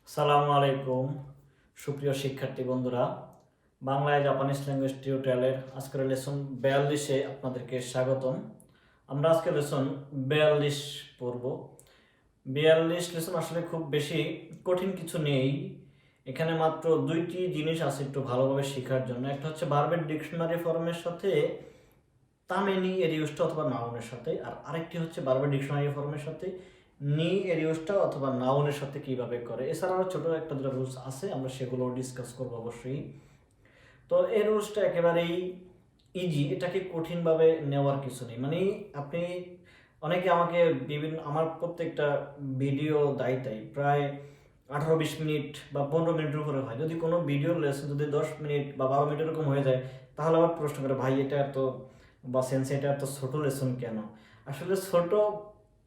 আসসালামু আলাইকুম সুপ্রিয় শিক্ষার্থী বন্ধুরা, বাংলায় জাপানিজ ল্যাঙ্গুয়েজ টিউটোরিয়ালের আজকের লেসন 42-এ আপনাদেরকে স্বাগতম। আমরা আজকে লেসন 42 পড়ব। 42 লেসন আসলে খুব বেশি কঠিন কিছু নেই, এখানে মাত্র দুইটি জিনিস আছে একটু ভালোভাবে শেখার জন্য। একটা হচ্ছে ভার্বের ডিকশনারি ফর্মের সাথে তামেনি এর ইউজটা অথবা নাউনের সাথে, আর আরেকটি হচ্ছে ভার্বের ডিকশনারি ফর্মের সাথে নি এর ইউজটা অথবা নাউনের সাথে কিভাবে করে। এছাড়াও ছোট একটা দুটো রুলস আছে, আমরা সেগুলো ডিসকাস করবো অবশ্যই। তো এই রুলসটা একেবারেই ইজি, এটাকে কঠিনভাবে নেওয়ার কিছু নেই। মানে আপনি অনেকে আমাকে আমার প্রত্যেকটা ভিডিও তাই প্রায় 18-20 মিনিট বা 15 মিনিটের উপরে হয়। যদি কোনো ভিডিও লেসন যদি 10 মিনিট বা 12 মিনিট এরকম হয়ে যায়, তাহলে আবার প্রশ্ন করে, ভাই এটা এত বা সেন্স এটা এত ছোট লেসন কেন? আসলে ছোট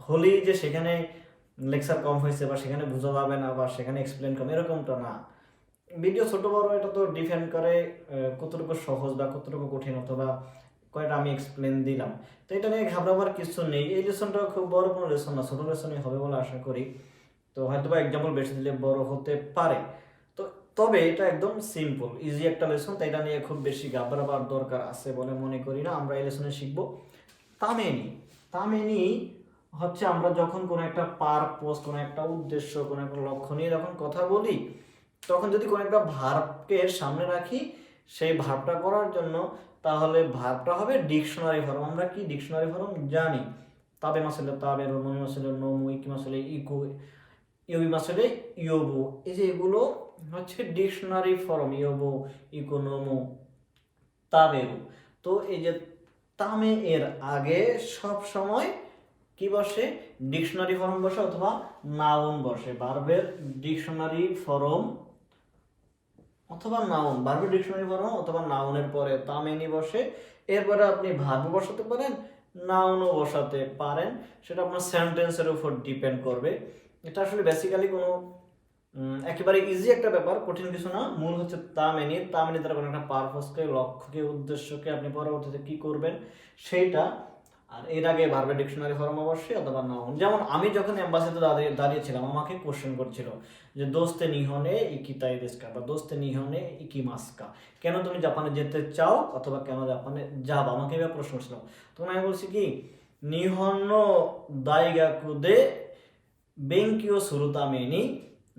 হলেই যে সেখানে লেকচার কম হয়েছে বা সেখানে বোঝা যাবে না বা সেখানে এক্সপ্লেন কম, এরকমটা না। ভিডিও ছোট বড় এটা তো ডিপেন্ড করে কতটুকু সহজ বা কতটুকু কঠিন, অথবা কয়টা আমি এক্সপ্লেন দিলাম। তো এটা নিয়ে ঘাবড়াবার কিছু নেই। এই লেসনটা খুব বড় কোনো লেসন না, ছোট লেসনই হবে বলে আশা করি। তো হয়তো বা এক্সাম্পল বেশি দিলে বড় হতে পারে। তো তবে এটা একদম সিম্পল ইজি একটা লেসন, তাই এটা নিয়ে খুব বেশি ঘাবড়াবার দরকার আছে বলে মনে করি না। আমরা এই লেসনে শিখবো তামেনি। তামেনি হচ্ছে আমরা যখন কোনো একটা পারপোজ, কোনো একটা উদ্দেশ্য, কোনো একটা লক্ষ্য নিয়ে যখন কথা বলি, তখন যদি কোনো একটা ভার্বকে সামনে রাখি সেই ভার্বটা করার জন্য, তাহলে ভার্বটা হবে ডিকশনারি ফর্ম। আমরা কি ডিকশনারি ফর্ম জানি? তাবে মাসলে তাবে, নমি মাসলে নমু, ইকি মাসলে ইকু, ইউবি মাসলে ইয়োবু। এই যে এগুলো হচ্ছে ডিকশনারি ফর্ম, ইয়োবু, ইকু, নমু, তাবেরু। তো এই যে তামে এর আগে সব সময় কি বসে? ডিকশনারি ফর্ম বসে অথবা নাউন বসে। ভার্বের ডিকশনারি ফর্ম অথবা নাউন, ভার্বের ডিকশনারি ফর্ম অথবা নাউনের পরে তামেনি বসে। এরপরে আপনি ভার্ব বসাতে পারেন, নাউনও বসাতে পারেন, সেটা আপনার সেন্টেন্সের উপর ডিপেন্ড করবে। এটা আসলে বেসিক্যালি কোনো একেবারে ইজি একটা ব্যাপার, কঠিন কিছু না। মূল হচ্ছে তামেনি। তামেনি দ্বারা কোনো একটা পারপাসকে, লক্ষ্যকে, উদ্দেশ্যকে আপনি পরবর্তীতে কি করবেন সেইটা। আর এর আগে ভার্বের ডিকশনারি ফর্ম অবশ্যই অথবা নাউন। যেমন আমি যখন এম্বাসিতে দাঁড়িয়েছিলাম, আমাকে কোশ্চেন করছিল যে দোস্তে নিহনে ইকিতাই দেশকা বা দোস্তে নিহনে ইকি মাস্কা, কেন তুমি জাপানে যেতে চাও অথবা কেন জাপানে যাবা, আমাকে এবার প্রশ্ন করছিল। তখন আমি বলছি কি, নিহন্ন দাইগাকুদে বেঙ্কিও সুরুতামেনি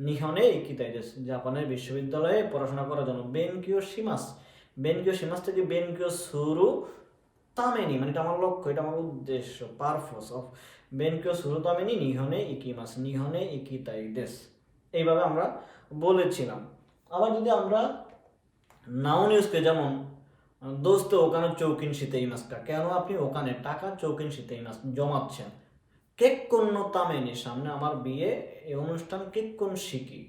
নিহনে ইকিতাই দেশ, জাপানের বিশ্ববিদ্যালয়ে পড়াশোনা করার জন্য। বেনকিও শিমাস, বেনকিও শিমাস থেকে বেনকিও সুরু তামেনি, মানে এটা আমার লক্ষ্য, এটা আমার উদ্দেশ্য, পারপোজ অফ বেনকিও সুরু তামেনি নিহনে ইকিমাস, নিহনে ইকিতাই দেশ। এইভাবে আমরা বলেছিলাম। আবার যদি আমরা নাউন ইউজ করি, যেমন দোস্ত ওখানে চৌকিন শীতেই মাসকা, কেন আপনি ওখানে টাকা চৌকিন শীতেই মাস জমাচ্ছেন? কেক্কন তামেনি, সামনে আমার বিয়ে, এই অনুষ্ঠান কেক্কন শিকি,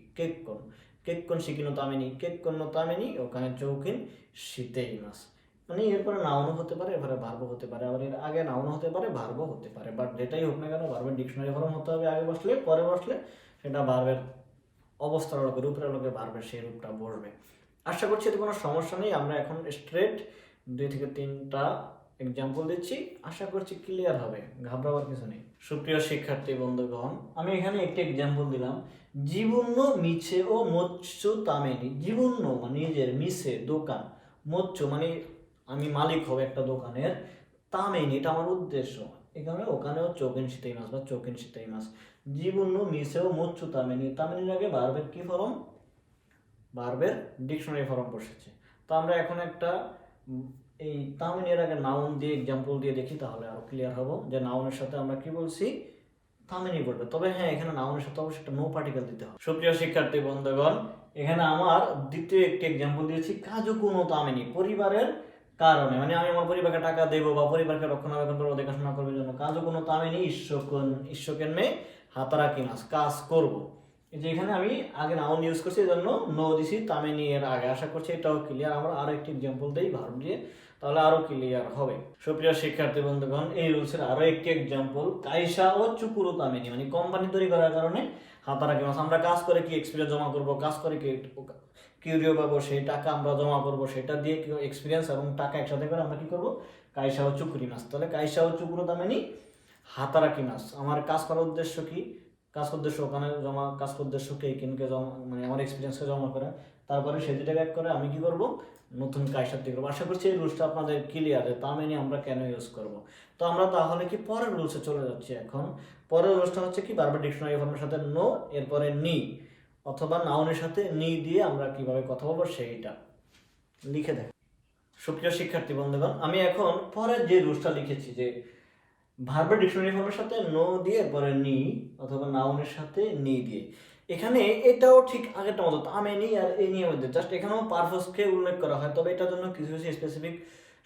কেক্কন শিকি নো তামেনি, কেক্কন নো তামেনি ওখানে চৌকিন শীতেই মাস। মানে এরপরে নাউনও হতে পারে, এরপরে ভার্বও হতে পারে, আবার এর আগে নাউনও হতে পারে, ভার্বও হতে পারে। বাট যেটাই হোক না কেন, ভার্বের ডিকশনারি ফর্ম হতে হবে আগে বসলে, পরে বসলে সেটা ভার্বের অবস্থার লোকের রূপের লোকের ভার্বের সেই রূপটা বসবে। আশা করছি এতে কোনো সমস্যা নেই। আমরা এখন স্ট্রেট 2 থেকে 3টা এক্সাম্পল দিচ্ছি, আশা করছি ক্লিয়ার হবে, ঘাবড়াবার কিছু নেই। সুপ্রিয় শিক্ষার্থী বন্ধুগণ, আমি এখানে একটি এক্সাম্পল দিলাম। জীবন্য মিছে ও মৎস্য তামেনি। জীবন্য মানে নিজের, মিছে দোকান, মৎস্য মানে আমি মালিক হব একটা দোকানের, তামেনি এটা আমার উদ্দেশ্য। এখানে ওখানেও চৌকিন শীতেই মাছ বা চৌকিন শীতেই মাছ। জীবন্য মিছে ও মৎস্য তামেনি, তামেনির আগে ভার্বের কি ফর্ম? ভার্বের ডিকশনারি ফর্ম বসেছে। তো আমরা এখন একটা এই তামিনের আগে নাউন দিয়ে এক্সাম্পল দিয়ে দেখি, তাহলে আরো ক্লিয়ার হবো যে নাউনের সাথে আমরা কি বলছি, তামিনি বলবে। তবে হ্যাঁ, এখানে নাউনের সাথে অবশ্যই একটা নো পার্টিকেল দিতে হবে। সুপ্রিয় শিক্ষার্থী বন্ধুগণ, এখানে আমার দ্বিতীয় একটি এক্সাম্পল দিয়েছি কাজু কোনো তামিনি, পরিবারের কারণে, মানে আমি আমার পরিবারকে টাকা দেবো বা পরিবারকে রক্ষণাবেক্ষণ করবো, দেখাশোনা করবার জন্য। কাজু কোনো তামিনি ঈশ্বকেন মে হাতারাকি মাস, কাজ করবো। যে এখানে আমি আগে নাউন ইউজ করছি, এই জন্য নো দিছি তামেনি এর আগে। আশা করছি এটাও ক্লিয়ার। আমরা আরো একটি এক্সাম্পল দেই ভার্ব দিয়ে, তাহলে আরো ক্লিয়ার হবে। সুপ্রিয় শিক্ষার্থী বন্ধুগণ, এই রুলসের আরো একটি এক্সাম্পল কাইসা ও চুকুরু তামেনি, মানে কোম্পানি তৈরি করার কারণে হাতারাকি মাস। আমরা কাজ করে কি এক্সপিরিয়েন্স জমা করব, কাজ করে কি কিউরিও পাবো, সেই টাকা আমরা জমা করব, সেটা দিয়ে কি এক্সপিরিয়েন্স এবং টাকা একসাথে করে আমরা কি করব, কাইসা ও চুকুরি মাস। তাহলে কাইসা ও চুকুরু তামেনি হাতারাকি মাস, আমার কাজ করার উদ্দেশ্য কি? কাজ উদ্দেশ্য ওখানে জমা, কাজ উদ্দেশ্য কেকিনকে জমা, মানে আমার এক্সপিরিয়েন্সকে জমা করে, তারপরে সেই দুটাকে এক করে আমি কি করব, নতুন কাজের সাথে করবো। আশা করছি এই রুলসটা আপনাদের ক্লিয়ার, তা মেনে আমরা কেন ইউজ করব। তো আমরা তাহলে কি পরের রুলসে চলে যাচ্ছি এখন। পরের রুলসটা হচ্ছে কি, বারবার ডিকশনারি ফর্মের সাথে নো, এরপরে নি অথবা নাউনের সাথে নি দিয়ে আমরা কিভাবে কথা বলবো সেইটা লিখে দেখ। সুপ্রিয় শিক্ষার্থী বন্ধুগণ, আমি এখন পরের যে রুলসটা লিখেছি যে ভার্বের ডিকশনারি ফর্মের সাথে নো দিয়ে এরপরে নি অথবা নাউনের সাথে নি দিয়ে, এখানে এটাও ঠিক আগেরটা মতো আমি নি আর এই নিয়ে মধ্যে জাস্ট এখানেও পারপাসকে উল্লেখ করা হয়, তবে এটার জন্য কিছু কিছু স্পেসিফিক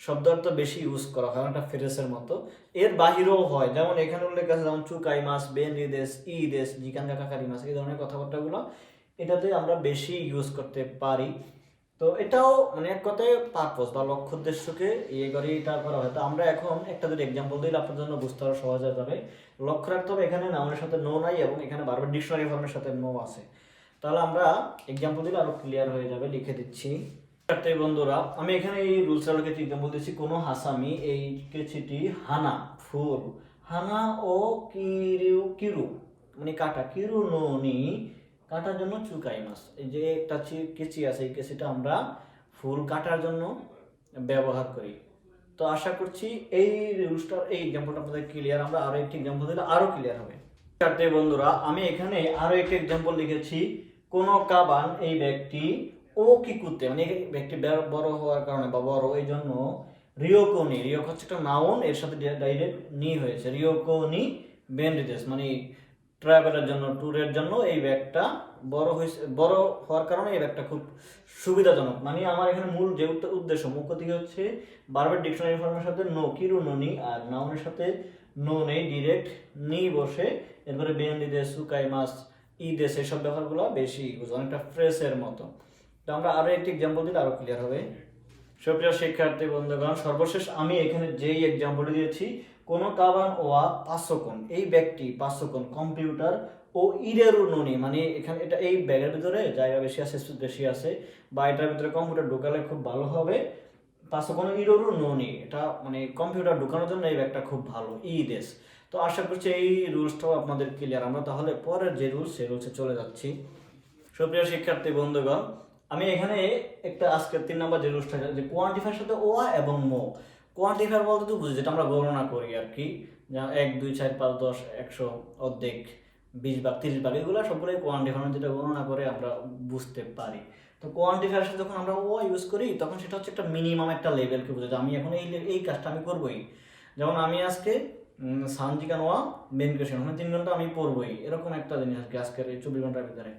শব্দ অর্থ বেশি ইউজ করা হয়, একটা ফ্রেজের মতো। এর বাহিরেও হয়, যেমন এখানে উল্লেখ আছে যেমন চুকাই মাস, বেন রিদেশ, ই দেশ, জিকান কাকারি মাস, এই ধরনের কথাবার্তাগুলো এটাতে আমরা বেশি ইউজ করতে পারি। তো এটাও মানে এক কথায় পারপোজ বা লক্ষ্য উদ্দেশ্যকে ইয়ে করে এটা করা হয়। তো আমরা এখন একটা যদি এক্সাম্পল দিলে আপনার জন্য বুঝতে আরো সহজ হয়ে যাবে। লক্ষ্য রাখতে হবে এখানে নাউনের সাথে নো নাই এবং এখানে বারবার ডিকশনারি ফর্মের সাথে নো আছে। তাহলে আমরা এক্সাম্পল দিলে আরো ক্লিয়ার হয়ে যাবে, লিখে দিচ্ছি। বন্ধুরা, আমি এখানে এই রুলসটা লিখেছি, এক্সাম্পল দিচ্ছি। কোনো হাসামি, এই কেচিটি হানা ফুল, হানা ও কিরু কিরু মানে কাটা, কিরু নো নি কাটার জন্য চুকাই মাছ। এই যে একটা কেচি আছে, এই কেচিটা আমরা ফুল কাটার জন্য ব্যবহার করি। তো আশা করছি এই রুলসটার এই এক্সাম্পলটা আপনাদের ক্লিয়ার। আমরা আরো একটি এক্সাম্পল দিলে আরো ক্লিয়ার হবে। বন্ধুরা, আমি এখানে আরো একটি এক্সাম্পল লিখেছি। কোন কাবান, এই ব্যক্তি ও কি করতে, মানে ব্যক্তি বড় হওয়ার কারণে বা বড় এই জন্য রিওকোনি, রিওক হচ্ছে একটা নাউন, এর সাথে ডাইরেক্ট নি হয়েছে, রিওকোনি বেনরিদেশ মানে ট্রাভেলের জন্য, ট্যুরের জন্য এই ব্যাগটা বড় হয়েছে, বড় হওয়ার কারণে এই ব্যাগটা খুব সুবিধাজনক। মানে আমার এখানে মূল যে উদ্দেশ্য মুখ্য দিকে হচ্ছে বারবার ডিকশনারি ফর্মের সাথে নো, কিরু নো নি, আর নাউনের সাথে নো নেই, ডিরেক্ট নি বসে, এরপরে বেনলি দেশ, সুকাই মাছ, ই দেশ, এইসব ব্যাপারগুলো বেশি ইউজ, অনেকটা ফ্রেশের মতো। তো আমরা আরো একটি এক্সাম্পল দিলে আরো ক্লিয়ার হবে। সুপ্রিয় শিক্ষার্থী বন্ধুগণ, সর্বশেষ আমি এখানে যেই এক্সাম্পলটি দিয়েছি, কোন কাবান ওয়া পাঁচশোকন, এই ব্যক্তি পাঁচশোকন কম্পিউটার ও ইরেরু ননি, মানে এখানে এটা এই ব্যাগের ভিতরে জায়গা বেশি আছে, স্পেস বেশি আছে, বা এটার ভিতরে কম্পিউটার ঢোকালে খুব ভালো হবে। পাঁচশোকন ইরেরু ননি, এটা মানে কম্পিউটার ঢোকানোর জন্য এই ব্যাগটা খুব ভালো, ই দেশ। তো আশা করছি এই রুলসটাও আপনাদের ক্লিয়ার। আমরা তাহলে পরের যে রুলস, সেই রুলসে চলে যাচ্ছি। সুপ্রিয় শিক্ষার্থী বন্ধুগণ, আমি এখানে একটা আজকে 3 নম্বর যে রুলসটা, যে কোয়ান্টিফায়ার সাথে ওয়া এবং মো। কোয়ান্টিফায়ার বলতে তো বুঝি যেটা আমরা গণনা করি আর কি, যেমন 1 2 4 5 10 100 অর্ধেক 20 ভাগ 30 ভাগ, এগুলো সবগুলোই কোয়ান্টিফায়ার, যেটা গণনা করে আমরা বুঝতে পারি। তো কোয়ান্টিফায়ার সাথে যখন আমরা ওয়া ইউজ করি তখন সেটা হচ্ছে একটা মিনিমাম একটা লেভেলকে বোঝায়, আমি এখন এই কাজটা আমি করবোই। যেমন আমি আজকে সানজিকান ওয়া মেনকেশন মানে 3 ঘন্টা আমি পড়বোই, এরকম একটা জিনিস আর কি আজকের এই 24 ঘন্টার ভিতরে।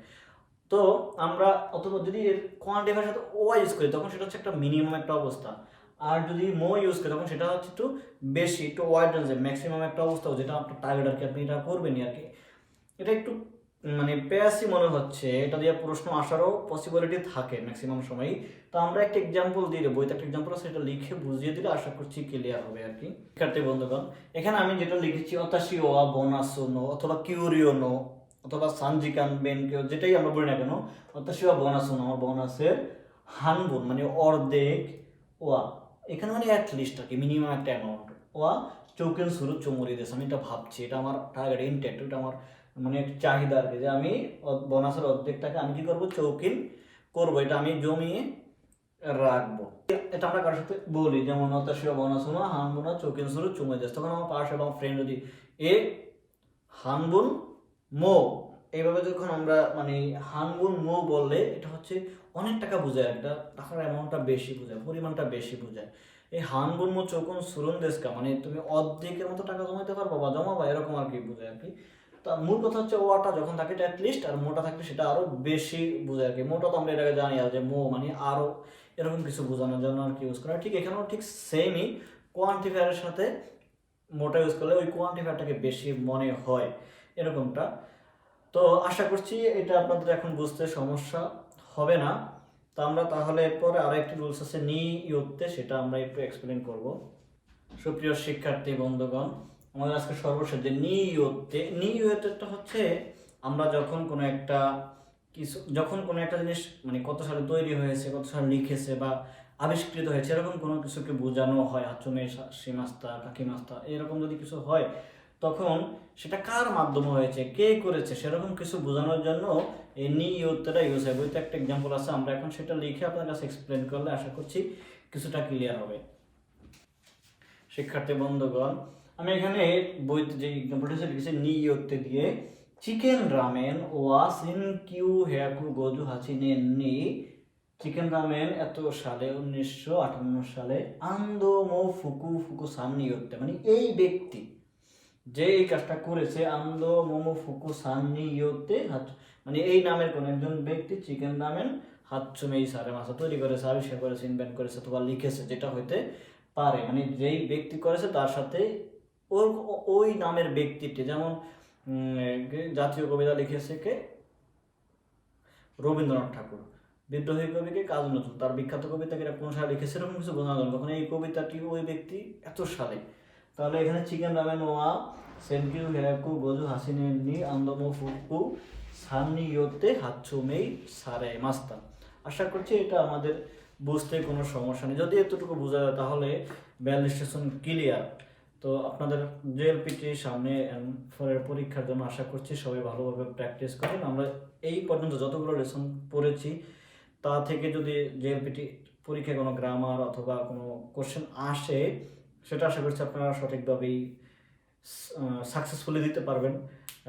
তো আমরা অথবা যদি কোয়ান্টিফায়ার সাথে ও ইউজ করি তখন সেটা হচ্ছে একটা মিনিমাম একটা অবস্থা, আর যদি মো ইউজ করি তখন সেটা হচ্ছে একটু বেশি, একটু ওয়াইড রেঞ্জে ম্যাক্সিমাম একটা অবস্থা, যেটা আপনার টার্গেট আর কি, আপনি এটা করবেনই আর কি। এটা একটু মানে পেয়াসি মনে হচ্ছে, এটা দিয়ে প্রশ্ন আসারও পসিবিলিটি থাকে ম্যাক্সিমাম সময়ই। তো আমরা একটা এক্সাম্পল দিয়ে বইতে একটা এক্সাম্পল আছে, সেটা লিখে বুঝিয়ে দিলে আশা করছি ক্লিয়ার হবে আর কি। শিক্ষার্থী বন্ধুগণ, এখানে আমি যেটা লিখেছি অতাশি ওয়া বোনাসো নো অথবা কিউরিও নো অথবা সানজিকান বেনকেও, যেটাই আমরা বলি না কেন, অতাশি ওয়া বোনাসো নো, আমার বোনাসের হানগুন মানে অর্ধেক, ওয়া এখানে মানে অ্যাটলিস্ট আর কি মিনিমাম একটা অ্যামাউন্ট, ওয়া চৌকেন শুরু চুমুরি দেশ, আমি এটা ভাবছি, এটা আমার টার্গেট ইনটেন্ট, এটা আমার মানে চাহিদা আর কি, যে আমি বোনাসের অর্ধেক টাকা আমি কি করবো, চৌকিন করবো, এটা আমি জমিয়ে রাখবো। এটা আমরা কারোর সাথে বলি, যেমন অতাশিয়া বনাসুনা হানবুনা চৌকিন শুরু চুমে দেশ, তখন আমার পাশে বা ফ্রেন্ড যদি এ হানবুন মো, এইভাবে যখন আমরা মানে হানবুন মো বললে এটা হচ্ছে অনেক টাকা বোঝায়, একটা টাকার অ্যামাউন্টটা বেশি বোঝায়, পরিমাণটা বেশি বোঝায়। এই হানবুন মো চৌকুন সুরন দেশকা মানে তুমি অর্ধেকের মতো টাকা জমাইতে পারবো বা জমাবা, এরকম আর কি বোঝায় আর কি। তা মূল কথা হচ্ছে ওয়াটা যখন থাকে এটা অ্যাটলিস্ট, আর মোটা থাকলে সেটা আরো বেশি বোঝায় আর কি। মোটা তো আমরা এর আগে জানি আর যে মো মানে আরো, এরকম কিছু বোঝানোর জন্য আর কি ইউজ করা। ঠিক এখানেও ঠিক সেমই, কোয়ান্টিফায়ারের সাথে মোটা ইউজ করলে ওই কোয়ান্টিফায়ারটাকে বেশি মনে হয়, এরকমটা। তো আশা করছি এটা আপনাদের এখন বুঝতে সমস্যা হবে না। তো আমরা তাহলে এরপরে আরো একটি রুলস আছে নি ইউতে, সেটা আমরা একটু এক্সপ্লেন করব। সুপ্রিয় শিক্ষার্থী বন্ধুগণ, আমাদের আজকে সর্বশেষ যে নিউতে হচ্ছে আমরা যখন কোনো একটা কিছু, যখন কোনো একটা জিনিস মানে কত সালে তৈরি হয়েছে, কত সালে লিখেছে বা আবিষ্কৃত হয়েছে, এরকম কোনো কিছুকে বোঝানো হয়, হাচুমে সীমাস্তা কাকিমাস্তা এরকম যদি কিছু হয়, তখন সেটা কার মাধ্যমে হয়েছে, কে করেছে, সেরকম কিছু বোঝানোর জন্য এই নিয়তটা ইউজ হয়। বইতে একটা এক্সাম্পল আছে, আমরা এখন সেটা লিখে আপনার কাছে এক্সপ্লেন করলে আশা করছি কিছুটা ক্লিয়ার হবে। শিক্ষার্থী বন্ধুগণ, আমি এখানে বইতে যে এক্সাম্পলটা লিখেছি নিয়তে দিয়ে চিকেন রামেন ওয়াস ইন কিউ হেয়াকু গোজু হাসিনে নি চিকেন রামেন এত সালে 1958 সালে আন্দো মো ফুকু ফুকু সান নিয়তে, মানে এই ব্যক্তি যে এই কাজটা করেছে আন্দো মোমো ফুকু সান নিয়তে মানে এই নামের কোন একজন ব্যক্তি চিকেন রামেন হাতসুমেই সারে মাসা তৈরি করেছে, আবিষ্কার করেছে, ইনভেন্ট করেছে অথবা লিখেছে, যেটা হইতে পারে। মানে যেই ব্যক্তি করেছে তার সাথে ওর ওই নামের ব্যক্তিটি, যেমন জাতীয় কবিতা লিখেছে কে, রবীন্দ্রনাথ ঠাকুর। বিদ্রোহী কবিকে কাজী নজরুল, তার বিখ্যাত কবিতাকে কোন সালে লিখেছে এরকম কিছু বোঝা যাবে, তখন এই কবিতাটি ওই ব্যক্তি এত সালে। তাহলে এখানে চিকেন রামেন ওয়া সেনকিউ হেয়াকু গোজু হাসিনে নি আন্দমো ফুকু সান্নি ইয়োতে হাতসুমেই সারে মাস্তা। আশা করছি এটা আমাদের বুঝতে কোনো সমস্যা নেই। যদি এতটুকু বোঝা যায় তাহলে 42 সেশন ক্লিয়ার। তো আপনাদের জেএলপিটি সামনে ফরের পরীক্ষার জন্য আশা করছি সবাই ভালোভাবে প্র্যাকটিস করেন। আমরা এই পর্যন্ত যতগুলো লেসন পড়েছি তা থেকে যদি জেএলপিটি পরীক্ষায় কোনো গ্রামার অথবা কোনো কোশ্চেন আসে, সেটা আশা করছি আপনারা সঠিকভাবেই সাকসেসফুলি দিতে পারবেন,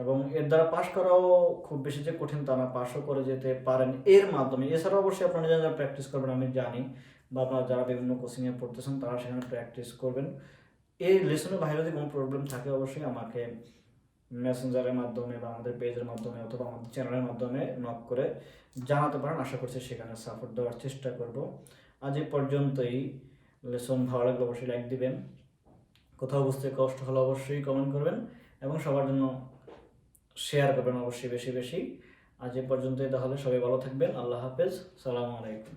এবং এর দ্বারা পাশ করাও খুব বেশি যে কঠিন তা না, পাশও করে যেতে পারেন এর মাধ্যমে। এছাড়াও অবশ্যই আপনারা যারা প্র্যাকটিস করবেন আমি জানি, বা আপনারা যারা বিভিন্ন কোচিংয়ে পড়তেছেন তারা সেখানে প্র্যাকটিস করবেন। এই লেসনের বাইরে যদি কোনো প্রবলেম থাকে অবশ্যই আমাকে মেসেঞ্জারের মাধ্যমে বা আমাদের পেজের মাধ্যমে অথবা আমাদের চ্যানেলের মাধ্যমে নক করে জানাতে পারেন। আশা করছি সেখানে সাপোর্ট দেওয়ার চেষ্টা করব। আজ এই পর্যন্তই। লেসন ভালো লাগলে অবশ্যই লাইক দিবেন, কোথাও বুঝতে কষ্ট হলে অবশ্যই কমেন্ট করবেন, এবং সবার জন্য শেয়ার করবেন অবশ্যই বেশি বেশি। আজ এই পর্যন্তই, তাহলে সবাই ভালো থাকবেন। আল্লাহ হাফেজ, সালামু আলাইকুম।